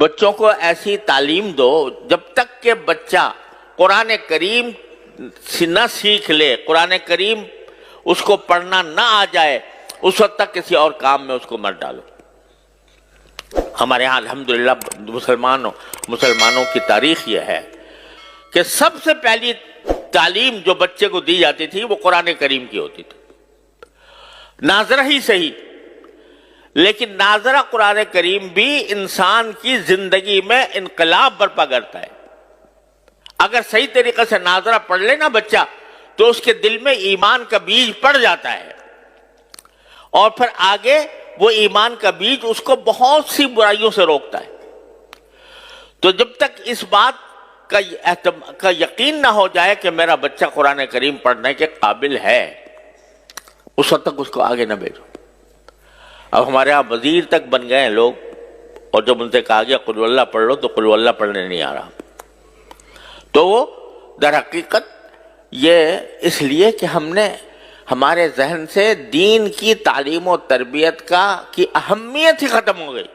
بچوں کو ایسی تعلیم دو جب تک کہ بچہ قرآن کریم نہ سیکھ لے، قرآن کریم اس کو پڑھنا نہ آ جائے، اس وقت تک کسی اور کام میں اس کو مت ڈالو۔ ہمارے ہاں الحمدللہ مسلمانوں کی تاریخ یہ ہے کہ سب سے پہلی تعلیم جو بچے کو دی جاتی تھی وہ قرآن کریم کی ہوتی تھی، ناظرہ ہی صحیح، لیکن ناظرہ قرآن کریم بھی انسان کی زندگی میں انقلاب برپا کرتا ہے۔ اگر صحیح طریقے سے ناظرہ پڑھ لے نا بچہ تو اس کے دل میں ایمان کا بیج پڑ جاتا ہے، اور پھر آگے وہ ایمان کا بیج اس کو بہت سی برائیوں سے روکتا ہے۔ تو جب تک اس بات کا یقین نہ ہو جائے کہ میرا بچہ قرآن کریم پڑھنے کے قابل ہے، اس وقت تک اس کو آگے نہ بھیجو۔ اب ہمارے یہاں وزیر تک بن گئے ہیں لوگ، اور جب ان سے کہا گیا قل ہو اللہ پڑھ لو تو قل ہو اللہ پڑھنے نہیں آ رہا۔ تو وہ در حقیقت یہ اس لیے کہ ہم نے ہمارے ذہن سے دین کی تعلیم و تربیت کی اہمیت ہی ختم ہو گئی۔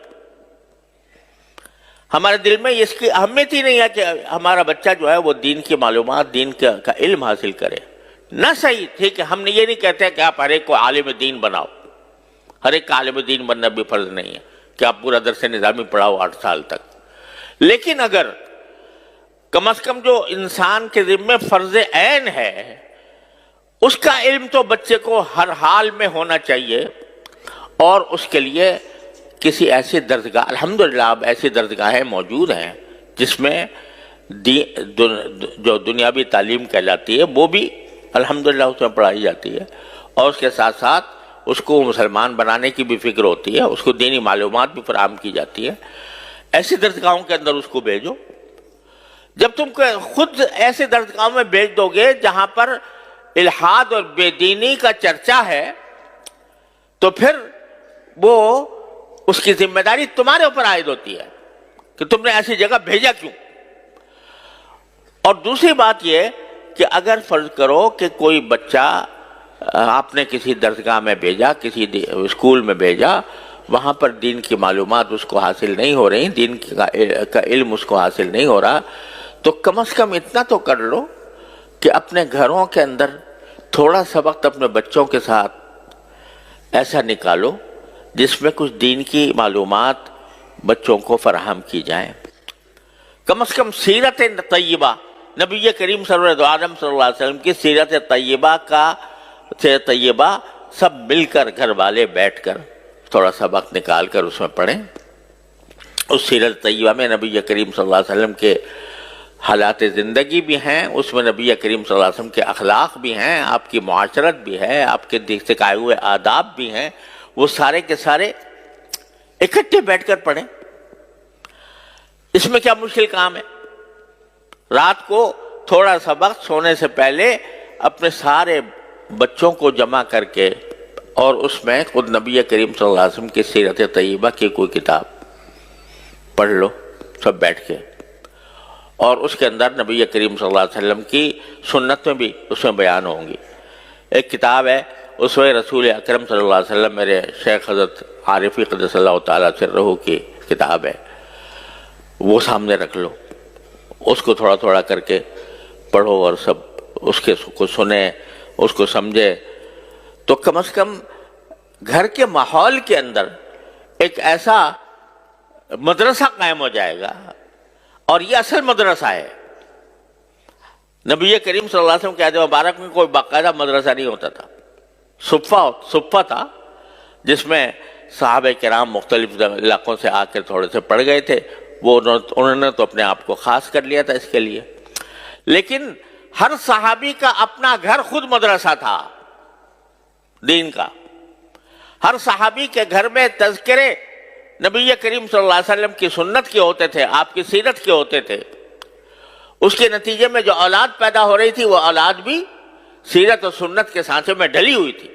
ہمارے دل میں اس کی اہمیت ہی نہیں ہے کہ ہمارا بچہ جو ہے وہ دین کی معلومات، دین کا علم حاصل کرے۔ نہ صحیح، ٹھیک ہے، ہم نے یہ نہیں کہتے کہ آپ ہر ایک کو عالم دین بناؤ، ہر ایک کا عالم دین بننا بھی فرض نہیں ہے کہ آپ پورا درس نظامی پڑھاؤ 8 سال تک، لیکن اگر کم از کم جو انسان کے ذمہ فرض عین ہے اس کا علم تو بچے کو ہر حال میں ہونا چاہیے، اور اس کے لیے کسی ایسی درسگاہ، الحمدللہ اب ایسی درسگاہیں موجود ہیں جس میں جو دنیاوی تعلیم کہلاتی ہے وہ بھی الحمدللہ اس میں پڑھائی جاتی ہے، اور اس کے ساتھ ساتھ اس کو مسلمان بنانے کی بھی فکر ہوتی ہے، اس کو دینی معلومات بھی فراہم کی جاتی ہے۔ ایسی درسگاہوں کے اندر اس کو بھیجو۔ جب تم خود ایسے درسگاہوں میں بھیج دو گے جہاں پر الحاد اور بے دینی کا چرچا ہے تو پھر وہ اس کی ذمہ داری تمہارے اوپر عائد ہوتی ہے کہ تم نے ایسی جگہ بھیجا کیوں۔ اور دوسری بات یہ کہ اگر فرض کرو کہ کوئی بچہ آپ نے کسی درسگاہ میں بھیجا، کسی اسکول میں بھیجا، وہاں پر دین کی معلومات اس کو حاصل نہیں ہو رہی، دین کا علم اس کو حاصل نہیں ہو رہا، تو کم از کم اتنا تو کر لو کہ اپنے گھروں کے اندر تھوڑا سا وقت اپنے بچوں کے ساتھ ایسا نکالو جس میں کچھ دین کی معلومات بچوں کو فراہم کی جائیں۔ کم از کم سیرت طیبہ، نبی کریم سرور عالم صلی اللہ علیہ وسلم کی سیرت طیبہ سب مل کر گھر والے بیٹھ کر تھوڑا سا وقت نکال کر اس میں پڑھیں۔ اس سیرت طیبہ میں نبی کریم صلی اللہ علیہ وسلم کے حالات زندگی بھی ہیں، اس میں نبی کریم صلی اللہ علیہ وسلم کے اخلاق بھی ہیں، آپ کی معاشرت بھی ہے، آپ کے سکھائے ہوئے آداب بھی ہیں، وہ سارے کے سارے اکٹھے بیٹھ کر پڑھیں۔ اس میں کیا مشکل کام ہے؟ رات کو تھوڑا سا وقت سونے سے پہلے اپنے سارے بچوں کو جمع کر کے اور اس میں خود نبی کریم صلی اللہ علیہ وسلم کی سیرت طیبہ کی کوئی کتاب پڑھ لو سب بیٹھ کے، اور اس کے اندر نبی کریم صلی اللہ علیہ وسلم کی سنتیں بھی اس میں بیان ہوں گی۔ ایک کتاب ہے اسوہ رسول اکرم صلی اللہ علیہ وسلم، میرے شیخ حضرت عارفی قدس اللہ تعالیٰ سرہ کی کتاب ہے، وہ سامنے رکھ لو، اس کو تھوڑا تھوڑا کر کے پڑھو اور سب اس کو سنیں، اس کو سمجھے، تو کم از کم گھر کے ماحول کے اندر ایک ایسا مدرسہ قائم ہو جائے گا، اور یہ اصل مدرسہ ہے۔ نبی کریم صلی اللہ علیہ وسلم کے عہد مبارک میں کوئی باقاعدہ مدرسہ نہیں ہوتا تھا، صفہ تھا جس میں صحابہ کرام مختلف علاقوں سے آ کر تھوڑے سے پڑھ گئے تھے، وہ انہوں نے تو اپنے آپ کو خاص کر لیا تھا اس کے لیے، لیکن ہر صحابی کا اپنا گھر خود مدرسہ تھا دین کا۔ ہر صحابی کے گھر میں تذکرے نبی کریم صلی اللہ علیہ وسلم کی سنت کے ہوتے تھے، آپ کی سیرت کے ہوتے تھے، اس کے نتیجے میں جو اولاد پیدا ہو رہی تھی وہ اولاد بھی سیرت اور سنت کے سانچے میں ڈلی ہوئی تھی۔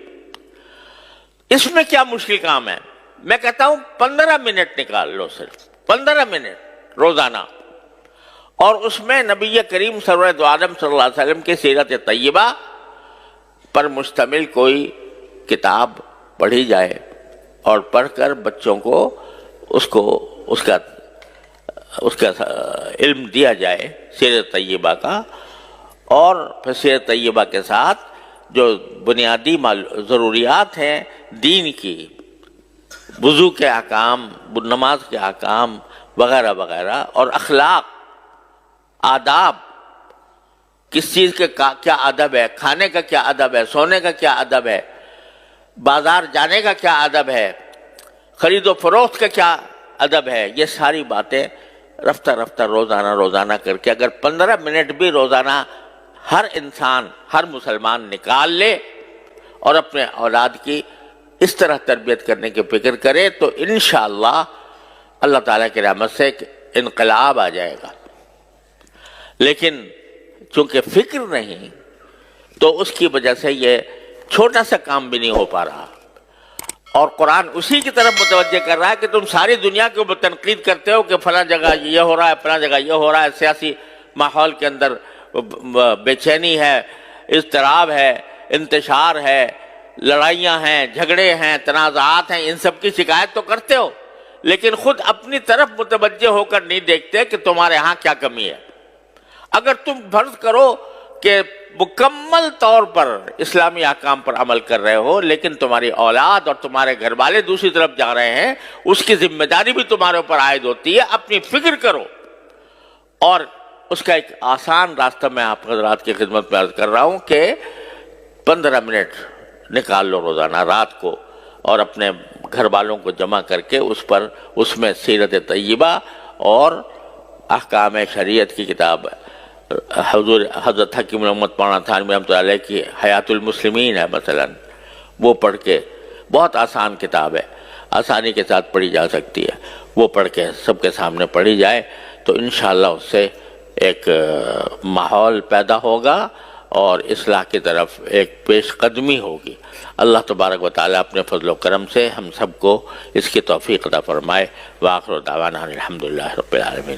اس میں کیا مشکل کام ہے؟ میں کہتا ہوں 15 منٹ نکال لو، صرف 15 منٹ روزانہ، اور اس میں نبی کریم سرور عالم صلی اللہ علیہ وسلم کی سیرت طیبہ پر مشتمل کوئی کتاب پڑھی جائے، اور پڑھ کر بچوں کو اس کا اس کا علم دیا جائے سیرت طیبہ کا، اور پھر سیرت طیبہ کے ساتھ جو بنیادی ضروریات ہیں دین کی، وضو کے احکام، نماز کے احکام وغیرہ وغیرہ، اور اخلاق، آداب، کس چیز کے کیا ادب ہے، کھانے کا کیا ادب ہے، سونے کا کیا ادب ہے، بازار جانے کا کیا ادب ہے، خرید و فروخت کا کیا ادب ہے، یہ ساری باتیں رفتہ رفتہ روزانہ کر کے اگر 15 منٹ بھی روزانہ ہر انسان، ہر مسلمان نکال لے اور اپنے اولاد کی اس طرح تربیت کرنے کی فکر کرے تو انشاءاللہ اللہ تعالیٰ کی رحمت سے ایک انقلاب آ جائے گا۔ لیکن چونکہ فکر نہیں تو اس کی وجہ سے یہ چھوٹا سا کام بھی نہیں ہو پا رہا، اور قرآن اسی کی طرف متوجہ کر رہا ہے کہ تم ساری دنیا کے اوپر تنقید کرتے ہو کہ فلاں جگہ یہ ہو رہا ہے، فلاں جگہ یہ ہو رہا ہے، سیاسی ماحول کے اندر بے چینی ہے، اضطراب ہے، انتشار ہے، لڑائیاں ہیں، جھگڑے ہیں، تنازعات ہیں، ان سب کی شکایت تو کرتے ہو، لیکن خود اپنی طرف متوجہ ہو کر نہیں دیکھتے کہ تمہارے ہاں کیا کمی ہے۔ اگر تم فرض کرو کہ مکمل طور پر اسلامی احکام پر عمل کر رہے ہو لیکن تمہاری اولاد اور تمہارے گھر والے دوسری طرف جا رہے ہیں، اس کی ذمہ داری بھی تمہارے اوپر عائد ہوتی ہے، اپنی فکر کرو۔ اور اس کا ایک آسان راستہ میں آپ حضرات کی خدمت میں عرض کر رہا ہوں کہ 15 منٹ نکال لو روزانہ رات کو، اور اپنے گھر والوں کو جمع کر کے اس میں سیرت طیبہ اور احکام شریعت کی کتاب حضرت حکیم محمد مولانا تھانوی رحمۃ اللہ علیہ کی حیات المسلمین ہے مثلا، وہ پڑھ کے، بہت آسان کتاب ہے، آسانی کے ساتھ پڑھی جا سکتی ہے، وہ پڑھ کے سب کے سامنے پڑھی جائے تو انشاءاللہ اس سے ایک ماحول پیدا ہوگا اور اصلاح کی طرف ایک پیش قدمی ہوگی۔ اللہ تبارک و تعالیٰ اپنے فضل و کرم سے ہم سب کو اس کی توفیق عطا فرمائے۔ وآخر دعوانا الحمدللہ رب العالمین۔